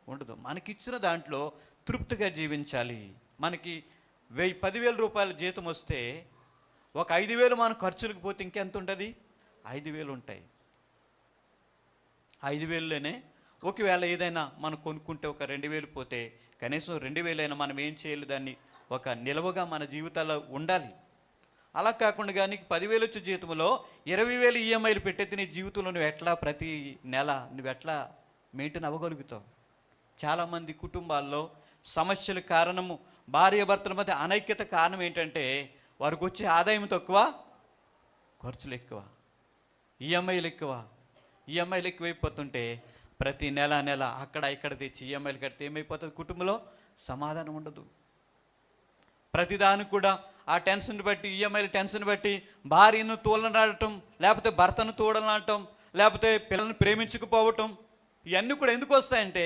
ఉండదు. మనకిచ్చిన దాంట్లో తృప్తిగా జీవించాలి. మనకి 10,000 రూపాయల జీతం వస్తే ఒక 5,000 మనం ఖర్చులకు పోతే ఇంకెంత ఉంటుంది? 5,000 ఉంటాయి. 5,000లోనే ఒకవేళ ఏదైనా మనం కొనుక్కుంటే ఒక 2,000 పోతే కనీసం 2,000 అయినా మనం ఏం చేయాలి? దాన్ని ఒక నిలవగా మన జీవితాల్లో ఉండాలి. అలా కాకుండా కానీ 10,000 వచ్చే జీతంలో 20,000 ఈఎంఐలు పెట్టేది నీ జీవితంలో నువ్వు ఎట్లా ప్రతి నెల నువ్వు ఎట్లా మెయింటైన్ అవ్వగలుగుతావు? చాలామంది కుటుంబాల్లో సమస్యల కారణము భార్యాభర్తల మధ్య అనైక్యత కారణం ఏంటంటే వారికి వచ్చే ఆదాయం తక్కువ, ఖర్చులు ఎక్కువ, ఈఎంఐలు ఎక్కువైపోతుంటే ప్రతి నెల అక్కడ ఇక్కడ తెచ్చి ఈఎంఐలు కడితే ఏమైపోతుంది? కుటుంబంలో సమాధానం ఉండదు. ప్రతిదానికి కూడా ఆ టెన్షన్ బట్టి, ఈఎంఐల టెన్షన్ బట్టి భార్యను తోలనాడటం, లేకపోతే భర్తను తోడనాడటం, లేకపోతే పిల్లల్ని ప్రేమించకపోవటం, ఇవన్నీ కూడా ఎందుకు వస్తాయంటే